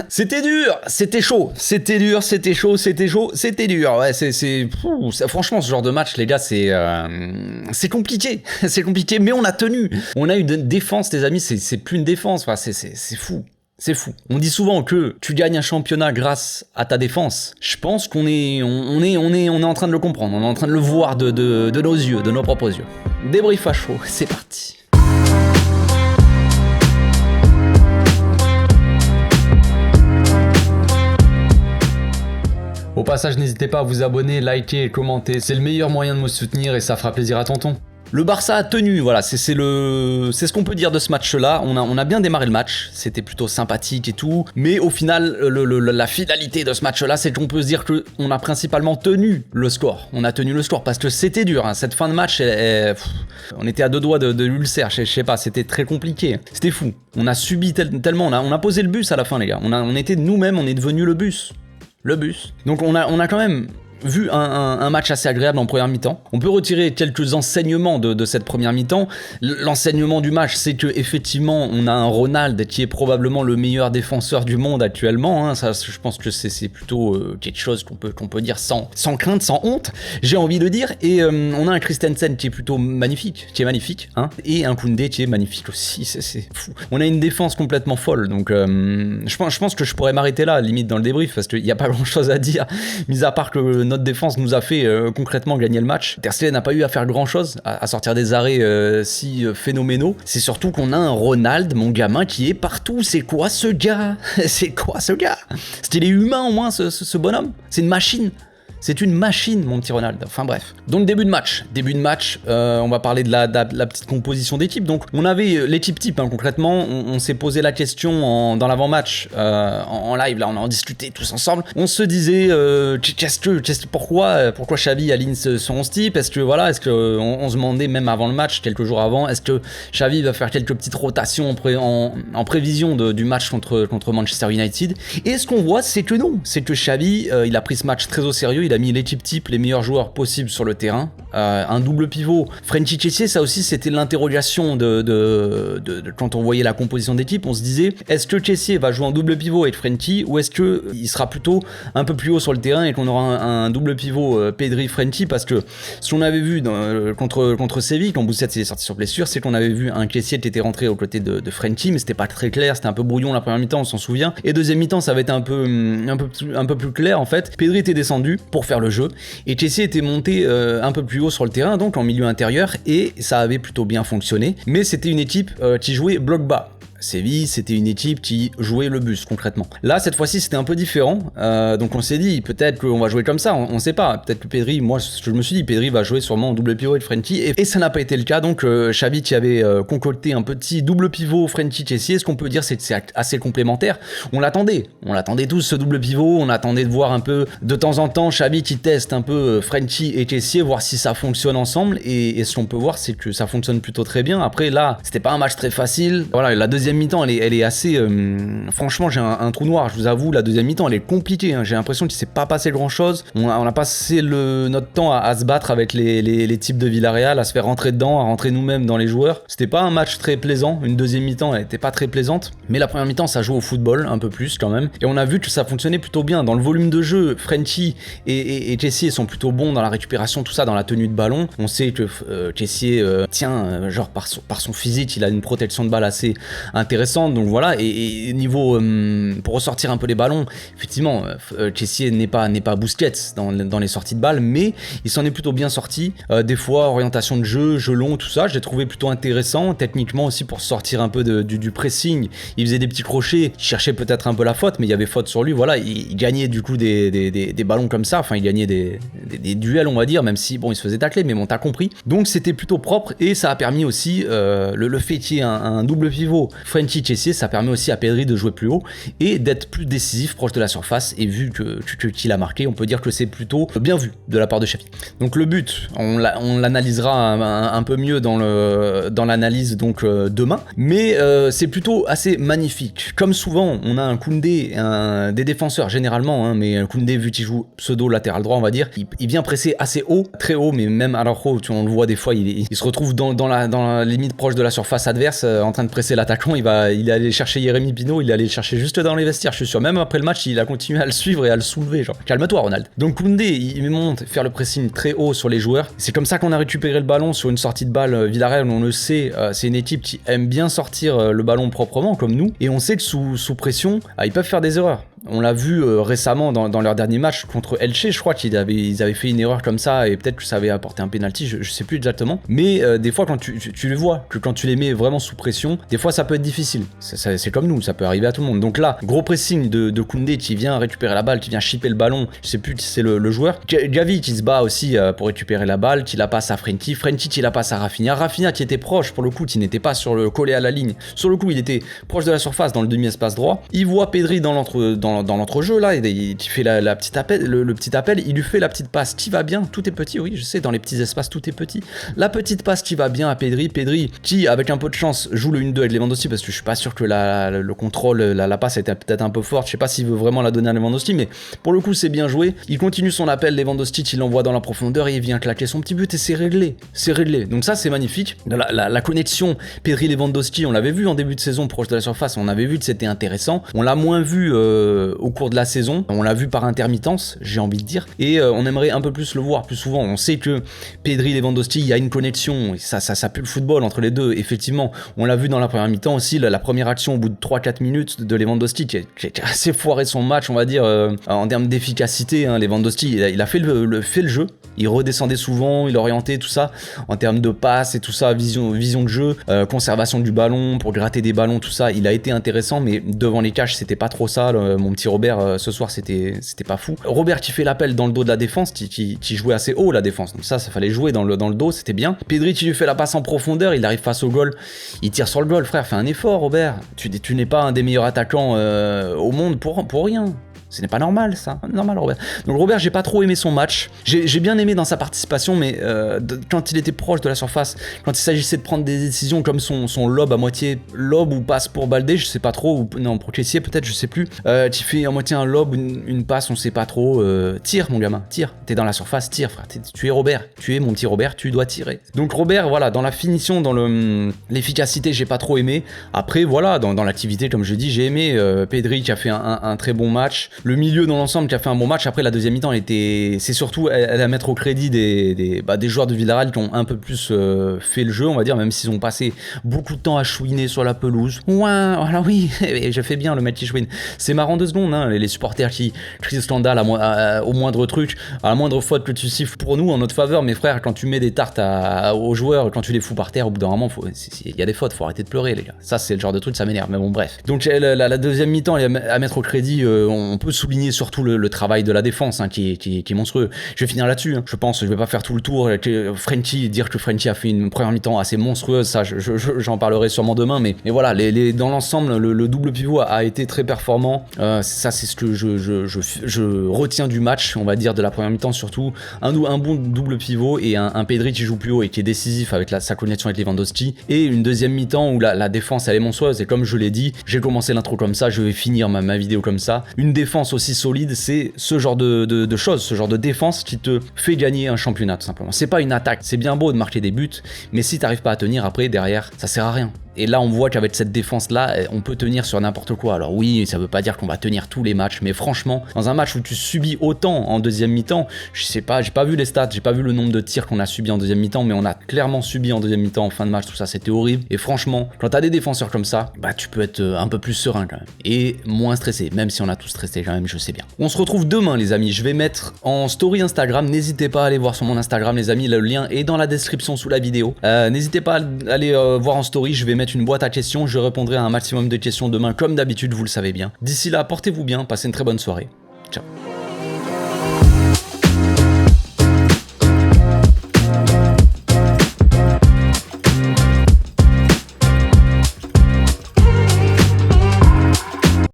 C'était dur, c'était chaud, c'était dur, c'était chaud, c'était chaud, c'était dur. Ouais, franchement, ce genre de match, les gars, c'est compliqué. C'est compliqué, mais on a tenu. On a eu une défense, les amis, c'est plus une défense. Enfin, c'est fou. C'est fou. On dit souvent que tu gagnes un championnat grâce à ta défense. Je pense qu'on est en train de le comprendre. On est en train de le voir de nos yeux, de nos propres yeux. Débrief à chaud, c'est parti. Au passage, n'hésitez pas à vous abonner, liker et commenter. C'est le meilleur moyen de me soutenir et ça fera plaisir à tonton. Le Barça a tenu, voilà, c'est ce qu'on peut dire de ce match-là. On a bien démarré le match, c'était plutôt sympathique et tout, mais au final, la finalité de ce match-là, c'est qu'on peut se dire qu'on a principalement tenu le score. On a tenu le score parce que c'était dur, hein. Cette fin de match, on était à deux doigts de l'ulcère, je sais pas, c'était très compliqué. C'était fou. On a subi tellement, on a posé le bus à la fin, les gars. On était nous-mêmes, on est devenu le bus. Le bus. Donc on a quand même vu un match assez agréable en première mi-temps. On peut retirer quelques enseignements de cette première mi-temps. L'enseignement du match, c'est que effectivement, on a un Ronald qui est probablement le meilleur défenseur du monde actuellement. Hein. Ça, je pense que c'est plutôt quelque chose qu'on peut dire sans crainte, sans honte, j'ai envie de dire. Et on a un Christensen qui est plutôt magnifique, hein, et un Koundé qui est magnifique aussi. C'est fou. On a une défense complètement folle. Donc, je pense que je pourrais m'arrêter là, limite dans le débrief, parce qu'il n'y a pas grand-chose à dire, mis à part que notre défense nous a fait concrètement gagner le match. Ter Stegen n'a pas eu à faire grand chose, à sortir des arrêts si phénoménaux. C'est surtout qu'on a un Ronald, mon gamin, qui est partout. C'est quoi ce gars? C'est quoi ce gars? Est-ce qu'il est humain au moins, ce bonhomme? C'est une machine. C'est une machine, mon petit Ronald. Enfin bref. Donc début de match, on va parler de la petite composition d'équipe. Donc on avait l'équipe type, hein, concrètement. On s'est posé la question dans l'avant-match, en live, là on en discutait tous ensemble. On se disait, pourquoi Xavi aligne son 11 type? Est-ce que voilà, on se demandait même avant le match, quelques jours avant, est-ce que Xavi va faire quelques petites rotations en prévision du match contre Manchester United? Et ce qu'on voit, c'est que non. C'est que Xavi, il a pris ce match très au sérieux. Il a mis l'équipe type, les meilleurs joueurs possibles sur le terrain. Un double pivot. Frenkie Kessié, ça aussi, c'était l'interrogation de quand on voyait la composition d'équipe. On se disait, est-ce que Kessié va jouer en double pivot avec Frenkie, ou est-ce qu'il sera plutôt un peu plus haut sur le terrain et qu'on aura un double pivot Pedri-Frenkie? Parce que ce qu'on avait vu contre Séville, quand Busquets s'est sorti sur blessure, c'est qu'on avait vu un Kessié qui était rentré aux côtés de Frenkie, mais c'était pas très clair, c'était un peu brouillon la première mi-temps, on s'en souvient. Et deuxième mi-temps, ça avait été un peu plus clair en fait. Pedri était descendu pour faire le jeu et Kessié était monté un peu plus haut sur le terrain, donc en milieu intérieur, et ça avait plutôt bien fonctionné. Mais c'était une équipe qui jouait bloc bas. Séville, c'était une équipe qui jouait le bus concrètement. Là, cette fois-ci, c'était un peu différent. Donc on s'est dit, peut-être qu'on va jouer comme ça, on sait pas. Peut-être que Pedri, moi, je me suis dit, Pedri va jouer sûrement en double pivot avec Frenkie, et ça n'a pas été le cas. Donc Xavi qui avait concocté un petit double pivot Frenkie-Kessié. Ce qu'on peut dire, c'est que c'est assez complémentaire. On l'attendait tous, ce double pivot. On attendait de voir un peu, de temps en temps, Xavi qui teste un peu Frenkie et Kessié, voir si ça fonctionne ensemble. Et ce qu'on peut voir, c'est que ça fonctionne plutôt très bien. Après, là, c'était pas un match très facile. Voilà, la deuxième mi-temps, elle est assez... franchement, j'ai un trou noir, je vous avoue. La deuxième mi-temps, elle est compliquée, hein. J'ai l'impression qu'il s'est pas passé grand-chose. On a passé notre temps à se battre avec les types de Villarreal, à se faire rentrer dedans, à rentrer nous-mêmes dans les joueurs. C'était pas un match très plaisant. Une deuxième mi-temps, elle était pas très plaisante. Mais la première mi-temps, ça joue au football, un peu plus quand même. Et on a vu que ça fonctionnait plutôt bien. Dans le volume de jeu, Frenkie et Kessié sont plutôt bons dans la récupération, tout ça, dans la tenue de ballon. On sait que Kessié tient, genre par son physique, il a une protection de balle assez intéressante. Donc voilà, et niveau pour ressortir un peu les ballons, effectivement, Kessié n'est pas Busquets dans les sorties de balles, mais il s'en est plutôt bien sorti. Des fois, orientation de jeu long, tout ça, je l'ai trouvé plutôt intéressant, techniquement aussi, pour sortir un peu du pressing. Il faisait des petits crochets, il cherchait peut-être un peu la faute, mais il y avait faute sur lui. Voilà, il gagnait du coup des ballons comme ça, enfin il gagnait des duels, on va dire, même si bon, il se faisait tacler, mais bon, t'as compris. Donc c'était plutôt propre, et ça a permis aussi le fait qu'il y ait un double pivot Frenkie Kessié, ça permet aussi à Pedri de jouer plus haut et d'être plus décisif, proche de la surface. Et vu qu'il a marqué, on peut dire que c'est plutôt bien vu de la part de Xavi. Donc le but, on l'analysera un peu mieux dans l'analyse donc demain, mais c'est plutôt assez magnifique. Comme souvent, on a un Koundé, des défenseurs généralement, hein, mais Koundé, vu qu'il joue pseudo latéral droit, on va dire, il vient presser assez haut, très haut, mais même alors haut, on le voit des fois, il se retrouve dans la limite proche de la surface adverse, en train de presser l'attaquant. franchement, il est allé chercher Jérémy Pino, il est allé le chercher juste dans les vestiaires, je suis sûr. Même après le match, il a continué à le suivre et à le soulever. Genre, calme-toi, Ronald. Donc Koundé, il monte faire le pressing très haut sur les joueurs. C'est comme ça qu'on a récupéré le ballon sur une sortie de balle. Villarreal, on le sait, c'est une équipe qui aime bien sortir le ballon proprement, comme nous. Et on sait que sous pression, ils peuvent faire des erreurs. On l'a vu récemment dans leur dernier match contre Elche, je crois qu'ils avaient fait une erreur comme ça et peut-être que ça avait apporté un penalty, je sais plus exactement. Mais des fois, quand tu les vois, que quand tu les mets vraiment sous pression, des fois ça peut être difficile. C'est comme nous, ça peut arriver à tout le monde. Donc là, gros pressing de Koundé qui vient récupérer la balle, qui vient chipper le ballon, je sais plus si c'est le joueur. Gavi qui se bat aussi pour récupérer la balle, qui la passe à Frenkie qui la passe à Rafinha qui était proche pour le coup, qui n'était pas collé à la ligne. Sur le coup, il était proche de la surface dans le demi-espace droit. Il voit Pedri dans l'entrejeu là, il fait le petit appel, il lui fait la petite passe qui va bien, tout est petit, oui je sais, dans les petits espaces tout est petit, la petite passe qui va bien à Pedri qui avec un peu de chance joue le 1-2 avec Lewandowski, parce que je suis pas sûr que le contrôle, la passe était peut-être un peu forte, je sais pas s'il veut vraiment la donner à Lewandowski, mais pour le coup c'est bien joué, il continue son appel, Lewandowski il l'envoie dans la profondeur et il vient claquer son petit but et c'est réglé, donc ça c'est magnifique, la connexion Pedri-Lewandowski, on l'avait vu en début de saison proche de la surface, on avait vu que c'était intéressant, on l'a moins vu au cours de la saison, on l'a vu par intermittence, j'ai envie de dire, et on aimerait un peu plus le voir plus souvent. On sait que Pedri-Lewandowski, il y a une connexion, et ça pue le football entre les deux, effectivement. On l'a vu dans la première mi-temps aussi, la première action au bout de 3-4 minutes de Lewandowski, qui a assez foiré son match, on va dire, en termes d'efficacité. Lewandowski, il a fait le jeu, il redescendait souvent, il orientait tout ça, en termes de passes et tout ça, vision de jeu, conservation du ballon, pour gratter des ballons, tout ça, il a été intéressant, mais devant les cages, c'était pas trop ça, mon petit Robert, ce soir, c'était pas fou. Robert qui fait l'appel dans le dos de la défense, qui jouait assez haut la défense, donc ça fallait jouer dans le dos, c'était bien. Pedri qui lui fait la passe en profondeur, il arrive face au goal, il tire sur le goal, frère, fais un effort Robert, tu n'es pas un des meilleurs attaquants au monde pour rien. Ce n'est pas normal ça, normal Robert. Donc Robert, j'ai pas trop aimé son match, j'ai bien aimé dans sa participation, mais quand il était proche de la surface, quand il s'agissait de prendre des décisions comme son lob à moitié, lob ou passe pour Baldé, je sais pas trop, ou non pour Kessié peut-être, je sais plus, tu fais à moitié un lob, une passe, on sait pas trop, tire mon gamin, tire, t'es dans la surface, tire frère, tu es Robert, tu es mon petit Robert, tu dois tirer. Donc Robert, voilà, dans la finition, dans l'efficacité, j'ai pas trop aimé. Après voilà, dans l'activité comme je dis, j'ai aimé Pedri qui a fait un très bon match. Le milieu dans l'ensemble qui a fait un bon match. Après la deuxième mi-temps, c'est surtout à mettre au crédit des joueurs de Villarreal qui ont un peu plus fait le jeu, on va dire, même s'ils ont passé beaucoup de temps à chouiner sur la pelouse. Ouais, voilà, oui, je fais bien le mec qui chouine. C'est marrant 2 secondes, hein, les supporters qui crient scandale au moindre truc, à la moindre faute que tu siffles pour nous en notre faveur. Mes frères, quand tu mets des tartes aux joueurs, quand tu les fous par terre, au bout d'un moment, il y a des fautes, faut arrêter de pleurer les gars. Ça c'est le genre de truc, ça m'énerve, mais bon bref. Donc la deuxième mi-temps, à mettre au crédit, on peut souligner surtout le travail de la défense, hein, qui est monstrueux. Je vais finir là-dessus, hein. Je pense, je vais pas faire tout le tour. Dire que Frenkie a fait une première mi-temps assez monstrueuse, ça j'en parlerai sûrement demain, mais voilà, dans l'ensemble, le double pivot a été très performant. Ça c'est ce que je retiens du match, on va dire, de la première mi-temps surtout. Un bon double pivot et un Pedri qui joue plus haut et qui est décisif avec sa connexion avec Lewandowski, et une deuxième mi-temps où la défense elle est monstrueuse, et comme je l'ai dit, j'ai commencé l'intro comme ça, je vais finir ma vidéo comme ça. Une défense aussi solide, c'est ce genre de choses, ce genre de défense qui te fait gagner un championnat tout simplement. C'est pas une attaque, c'est bien beau de marquer des buts, mais si t'arrives pas à tenir après derrière, ça sert à rien. Et là, on voit qu'avec cette défense-là, on peut tenir sur n'importe quoi. Alors oui, ça veut pas dire qu'on va tenir tous les matchs, mais franchement, dans un match où tu subis autant en deuxième mi-temps, je sais pas, j'ai pas vu les stats, j'ai pas vu le nombre de tirs qu'on a subi en deuxième mi-temps, mais on a clairement subi en deuxième mi-temps, en fin de match, tout ça, c'était horrible. Et franchement, quand t'as des défenseurs comme ça, tu peux être un peu plus serein quand même. Et moins stressé, même si on a tous stressé quand même, je sais bien. On se retrouve demain, les amis. Je vais mettre en story Instagram, n'hésitez pas à aller voir sur mon Instagram, les amis, le lien est dans la description sous la vidéo. N'hésitez pas à aller voir en story, je vais mettre une boîte à questions, je répondrai à un maximum de questions demain comme d'habitude, vous le savez bien. D'ici là, portez-vous bien, passez une très bonne soirée. Ciao.